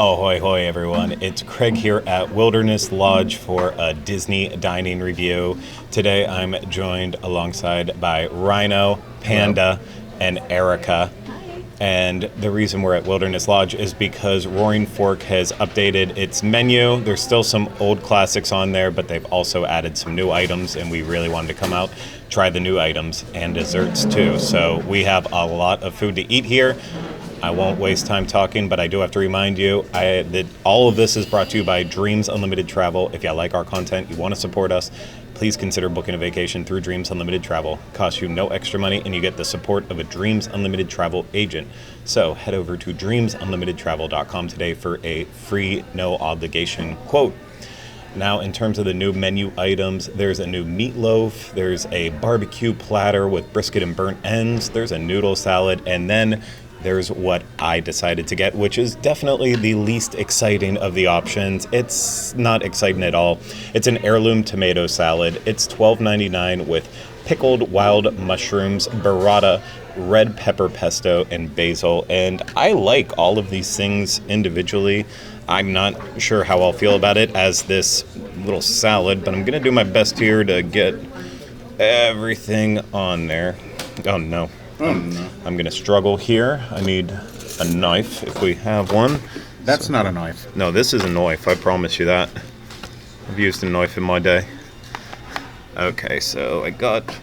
Ahoy hoy everyone, it's Craig here at Wilderness Lodge for a Disney dining review. Today I'm joined alongside by Rhino, Panda, and Erica. And the reason we're at Wilderness Lodge is because Roaring Fork has updated its menu. There's still some old classics on there, but they've also added some new items, and we really wanted to come out, try the new items and desserts too. So we have a lot of food to eat here. I won't waste time talking, but I do have to remind you that all of this is brought to you by Dreams Unlimited Travel. If you like our content, you want to support us, please consider booking a vacation through Dreams Unlimited Travel. It costs you no extra money, and you get the support of a Dreams Unlimited Travel agent. So head over to dreamsunlimitedtravel.com today for a free, no obligation quote. Now, in terms of the new menu items, there's a new meatloaf, there's a barbecue platter with brisket and burnt ends, there's a noodle salad, and then there's what I decided to get, which is definitely the least exciting of the options. It's not exciting at all. It's an heirloom tomato salad. It's $12.99 with pickled wild mushrooms, burrata, red pepper pesto, and basil. And I like all of these things individually. I'm not sure how I'll feel about it as this little salad, but I'm going to do my best here to get everything on there. Oh, no. I'm going to struggle here. I need a knife if we have one. That's not a knife. No, this is a knife. I promise you that. I've used a knife in my day. Okay, so I got a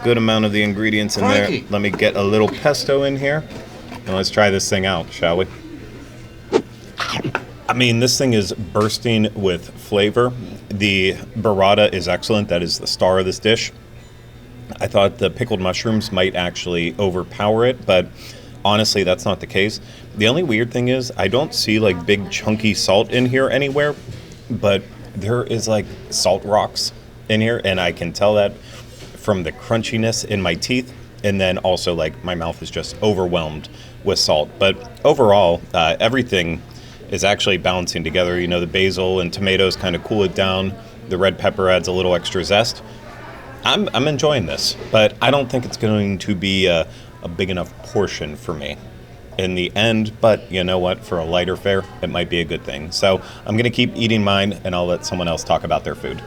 good amount of the ingredients in there. Let me get a little pesto in here. And let's try this thing out, shall we? I mean, this thing is bursting with flavor. The burrata is excellent. That is the star of this dish. I thought the pickled mushrooms might actually overpower it, but honestly, that's not the case. The only weird thing is I don't see like big chunky salt in here anywhere, but there is like salt rocks in here, and I can tell that from the crunchiness in my teeth, and then also like my mouth is just overwhelmed with salt. But overall, everything is actually balancing together. You know, the basil and tomatoes kind of cool it down. The red pepper adds a little extra zest. I'm enjoying this, but I don't think it's going to be a big enough portion for me in the end. But you know what? For a lighter fare, it might be a good thing. So I'm going to keep eating mine, and I'll let someone else talk about their food.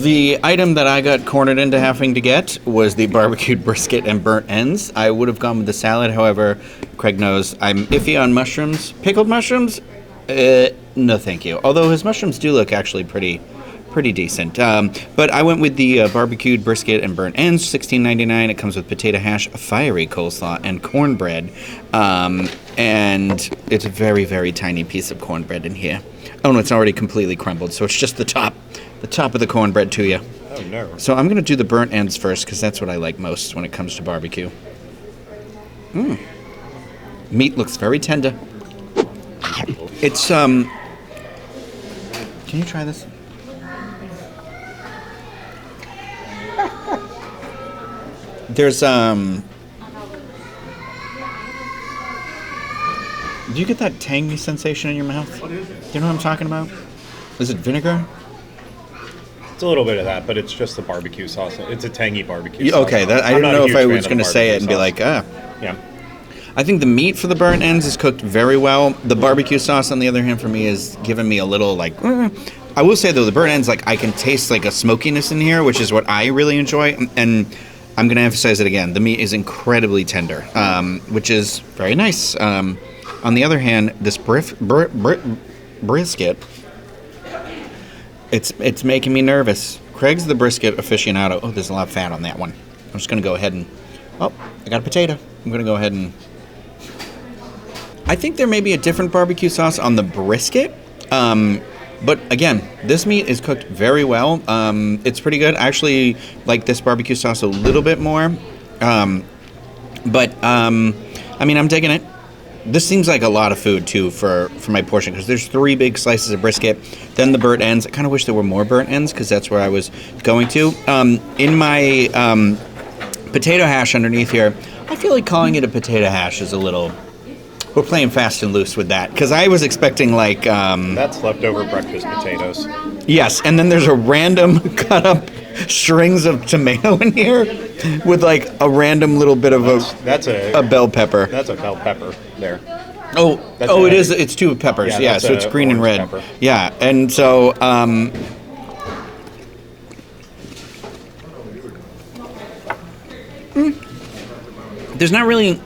The item that I got cornered into having to get was the barbecued brisket and burnt ends. I would have gone with the salad. However, Craig knows I'm iffy on mushrooms. Pickled mushrooms? No, thank you. Although his mushrooms do look actually pretty decent. But I went with the barbecued brisket and burnt ends, $16.99. It comes with potato hash, fiery coleslaw, and cornbread. And it's a very, very tiny piece of cornbread in here. Oh no, it's already completely crumbled, so it's just the top of the cornbread to you. Oh no. So I'm going to do the burnt ends first, because that's what I like most when it comes to barbecue. Meat looks very tender. It's, can you try this? There's, do you get that tangy sensation in your mouth? What is it? Do you know what I'm talking about? Is it vinegar? It's a little bit of that, but it's just the barbecue sauce. It's a tangy barbecue sauce. Okay, I didn't know if I was going to say it and be like, Yeah. I think the meat for the burnt ends is cooked very well. The barbecue sauce, on the other hand, for me, is giving me a little, like, I will say, though, the burnt ends, like, I can taste, like, a smokiness in here, which is what I really enjoy. And I'm going to emphasize it again. The meat is incredibly tender, which is very nice. On the other hand, this brisket, it's making me nervous. Craig's the brisket aficionado. Oh, there's a lot of fat on that one. I'm just going to go ahead and... Oh, I got a potato. I'm going to go ahead and... I think there may be a different barbecue sauce on the brisket. But again, this meat is cooked very well. It's pretty good. I actually like this barbecue sauce a little bit more. I mean, I'm digging it. This seems like a lot of food, too, for my portion, because there's 3 big slices of brisket, then the burnt ends. I kind of wish there were more burnt ends, because that's where I was going to. In my potato hash underneath here, I feel like calling it a potato hash is a little... We're playing fast and loose with that, because I was expecting, like... That's leftover breakfast potatoes. Yes, and then there's a random cut-up strings of tomato in here with, like, a random little bit of that's a bell pepper. That's a bell pepper there. That's It is. It's 2 peppers. Yeah, Yeah, that's so it's a green and orange red. pepper. Yeah, and so there's not really.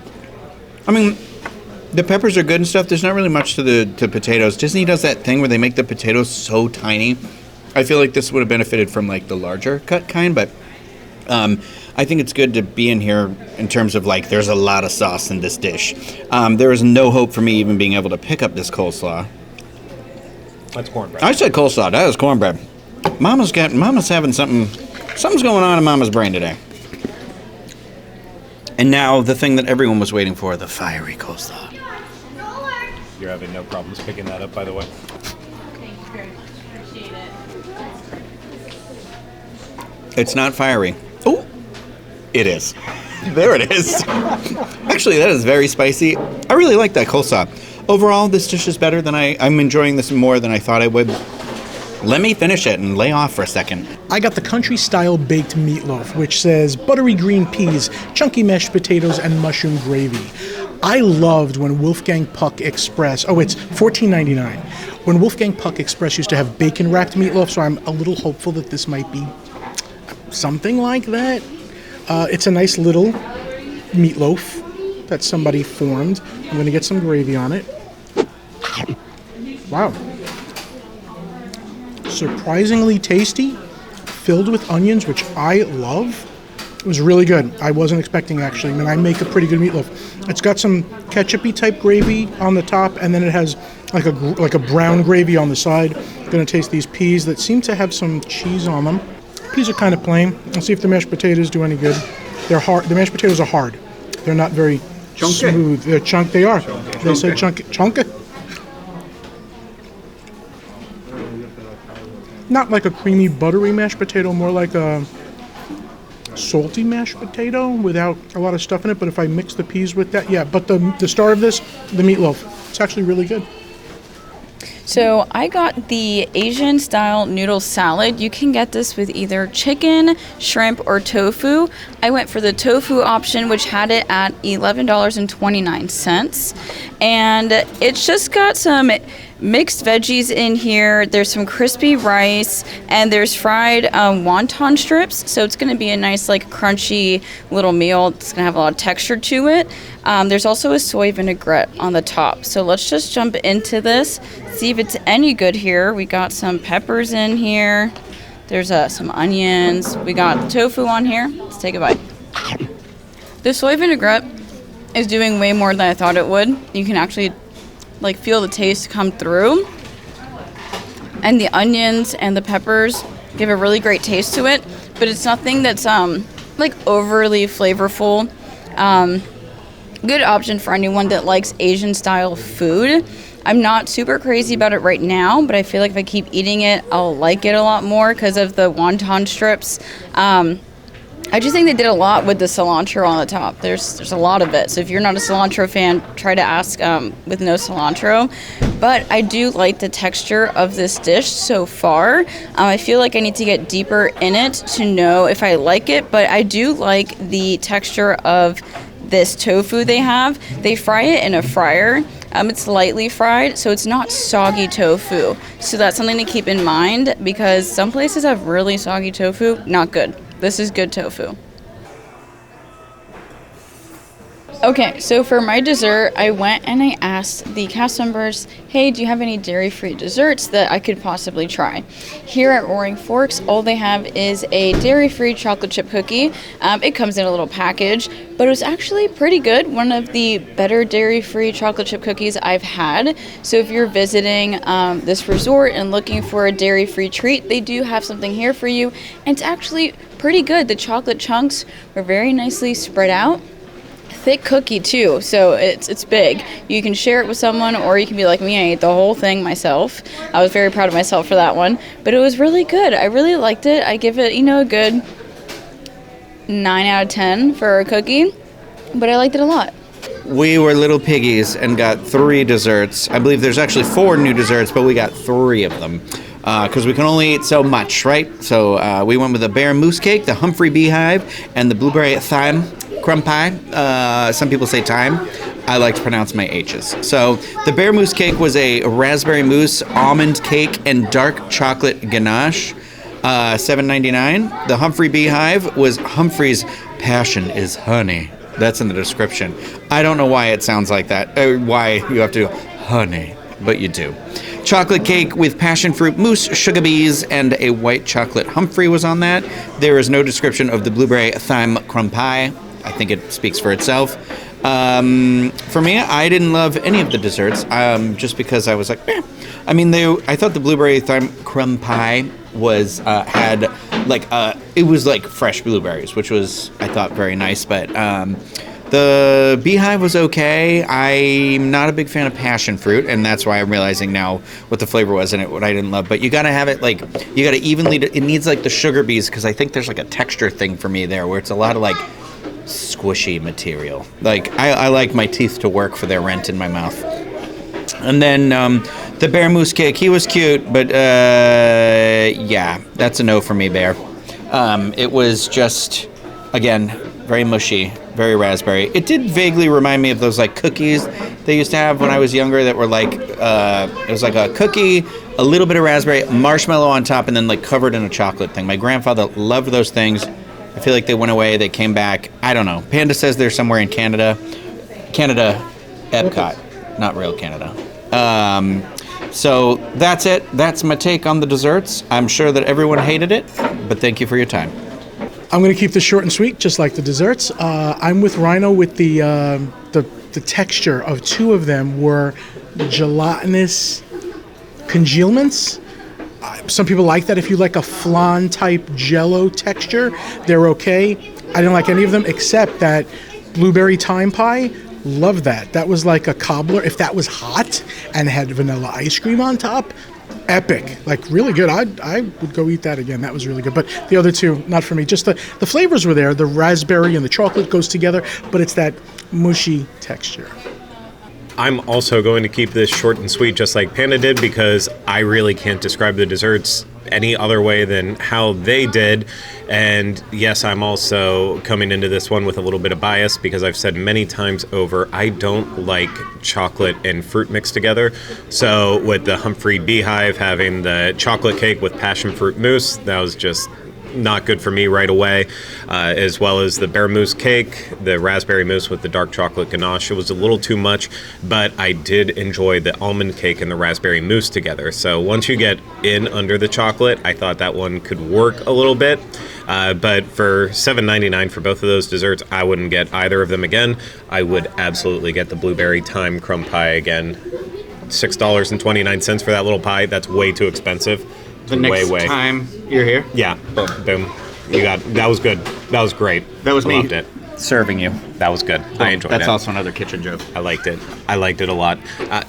I mean, the peppers are good and stuff. There's not really much to the potatoes. Disney does that thing where they make the potatoes so tiny. I feel like this would have benefited from like the larger cut kind, but I think it's good to be in here in terms of like there's a lot of sauce in this dish. There is no hope for me even being able to pick up this coleslaw. That's cornbread. I said coleslaw. That is cornbread. Mama's having something. Something's going on in Mama's brain today. And now the thing that everyone was waiting for, the fiery coleslaw. You're having no problems picking that up, by the way. Thank you very much. Appreciate it. It's not fiery. Oh, it is. There it is. Actually, that is very spicy. I really like that coleslaw. Overall, this dish is better than I'm enjoying this more than I thought I would. Let me finish it and lay off for a second. I got the country-style baked meatloaf, which says buttery green peas, chunky mashed potatoes, and mushroom gravy. I loved when Wolfgang Puck Express, it's $14.99. When Wolfgang Puck Express used to have bacon-wrapped meatloaf, so I'm a little hopeful that this might be something like that. It's a nice little meatloaf that somebody formed. I'm going to get some gravy on it. Wow. Surprisingly tasty, filled with onions, which I love. It was really good. I wasn't expecting, actually. I mean, I make a pretty good meatloaf. It's got some ketchup-y type gravy on the top, and then it has like a brown gravy on the side. Gonna taste these peas that seem to have some cheese on them. Peas are kind of plain. Let's see if the mashed potatoes do any good. They're hard. The mashed potatoes are hard. They're not very smooth. They're They are. They say chunky. Chunky. Not like a creamy, buttery mashed potato, more like a salty mashed potato without a lot of stuff in it. But if I mix the peas with that, yeah. But the star of this, the meatloaf, it's actually really good. So I got the Asian style noodle salad. You can get this with either chicken, shrimp, or tofu. I went for the tofu option, which had it at $11.29. And it's just got some mixed veggies in here. There's some crispy rice, and there's fried wonton strips. So it's going to be a nice, like, crunchy little meal. It's going to have a lot of texture to it. There's also a soy vinaigrette on the top. So let's just jump into this, see if it's any good here. We got some peppers in here. There's some onions. We got tofu on here. Let's take a bite. The soy vinaigrette is doing way more than I thought it would. You can actually like feel the taste come through, and the onions and the peppers give a really great taste to it, but it's nothing that's like overly flavorful. Good option for anyone that likes Asian style food. I'm not super crazy about it right now, but I feel like if I keep eating it, I'll like it a lot more because of the wonton strips. I just think they did a lot with the cilantro on the top. There's a lot of it. So if you're not a cilantro fan, try to ask with no cilantro. But I do like the texture of this dish so far. I feel like I need to get deeper in it to know if I like it, but I do like the texture of this tofu they have. They fry it in a fryer. It's lightly fried, so it's not soggy tofu. So that's something to keep in mind because some places have really soggy tofu. Not good. This is good tofu. Okay, so for my dessert, I went and I asked the cast members, hey, do you have any dairy-free desserts that I could possibly try? Here at Roaring Forks, all they have is a dairy-free chocolate chip cookie. It comes in a little package, but it was actually pretty good. One of the better dairy-free chocolate chip cookies I've had. So if you're visiting this resort and looking for a dairy-free treat, they do have something here for you. And it's actually pretty good. The chocolate chunks were very nicely spread out. Thick cookie too, so it's big. You can share it with someone, or you can be like me, I ate the whole thing myself. I was very proud of myself for that one, but it was really good. I really liked it. I give it, a good 9 out of 10 for a cookie, but I liked it a lot. We were little piggies and got 3 desserts. I believe there's actually 4 new desserts, but we got 3 of them because we can only eat so much, right? So we went with the bear mousse cake, the Humphrey beehive, and the blueberry thyme crumb pie. Some people say thyme. I like to pronounce my H's. So the bear mousse cake was a raspberry mousse, almond cake, and dark chocolate ganache. $7.99. The Humphrey Beehive was Humphrey's passion is honey. That's in the description. I don't know why it sounds like that, or why you have to do honey, but you do. Chocolate cake with passion fruit mousse, sugar bees, and a white chocolate Humphrey was on that. There is no description of the blueberry thyme crumb pie. I think it speaks for itself. For me, I didn't love any of the desserts, just because I was like, eh. I mean, I thought the blueberry thyme crumb pie was had like it was like fresh blueberries, which was I thought very nice. But the beehive was okay. I'm not a big fan of passion fruit, and that's why I'm realizing now what the flavor was in it, what I didn't love. But you gotta have it like you gotta evenly. It needs like the sugar bees because I think there's like a texture thing for me there where it's a lot of like squishy material. Like I like my teeth to work for their rent in my mouth. And then the bear mousse cake, he was cute, but yeah, that's a no for me, bear. It was just, again, very mushy, very raspberry. It did vaguely remind me of those like cookies they used to have when I was younger that were like, it was like a cookie, a little bit of raspberry, marshmallow on top, and then like covered in a chocolate thing. My grandfather loved those things. I feel like they went away, they came back. I don't know. Panda says they're somewhere in Canada. Canada, Epcot. Not real Canada. So that's it. That's my take on the desserts. I'm sure that everyone hated it, but thank you for your time. I'm going to keep this short and sweet, just like the desserts. I'm with Rhino with the texture of two of them were gelatinous congealments. Some people like that. If you like a flan type Jello texture, they're okay. I didn't like any of them except that blueberry thyme pie. Love that. That was like a cobbler. If that was hot and had vanilla ice cream on top, epic. Like really good. I would go eat that again. That was really good. But the other two, not for me. Just the flavors were there. The raspberry and the chocolate goes together, but it's that mushy texture. I'm also going to keep this short and sweet just like Panda did because I really can't describe the desserts any other way than how they did. And yes, I'm also coming into this one with a little bit of bias because I've said many times over, I don't like chocolate and fruit mixed together. So with the Humphrey Beehive having the chocolate cake with passion fruit mousse, that was just not good for me right away, as well as the bear mousse cake, the raspberry mousse with the dark chocolate ganache. It was a little too much, but I did enjoy the almond cake and the raspberry mousse together. So once you get in under the chocolate, I thought that one could work a little bit. But for $7.99 for both of those desserts, I wouldn't get either of them again. I would absolutely get the blueberry thyme crumb pie again. $6.29 for that little pie. That's way too expensive. The next time you're here? Yeah. Boom. You got that was good. That was great. That was I me loved it. serving you. That was good. I enjoyed it. That's also another kitchen joke. I liked it. I liked it a lot.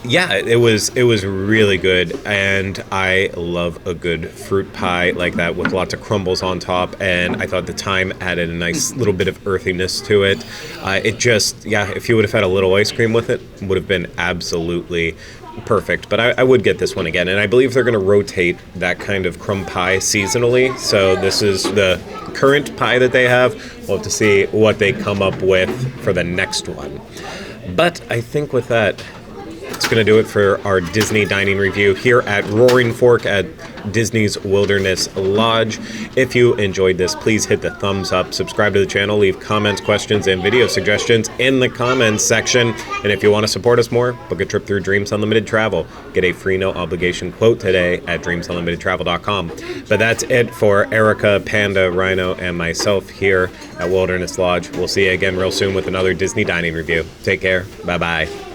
Yeah, it was really good, and I love a good fruit pie like that with lots of crumbles on top. And I thought the thyme added a nice little bit of earthiness to it. It just, yeah, if you would have had a little ice cream with it, would have been absolutely perfect. But I would get this one again, and I believe they're going to rotate that kind of crumb pie seasonally. So this is the current pie that they have. We'll have to see what they come up with for the next one. But I think with that, it's going to do it for our Disney dining review here at Roaring Fork at Disney's Wilderness Lodge. If you enjoyed this, please hit the thumbs up, subscribe to the channel, leave comments, questions, and video suggestions in the comments section. And if you want to support us more, book a trip through Dreams Unlimited Travel. Get a free no obligation quote today at dreamsunlimitedtravel.com. But that's it for Erica, Panda, Rhino, and myself here at Wilderness Lodge. We'll see you again real soon with another Disney dining review. Take care. Bye-bye.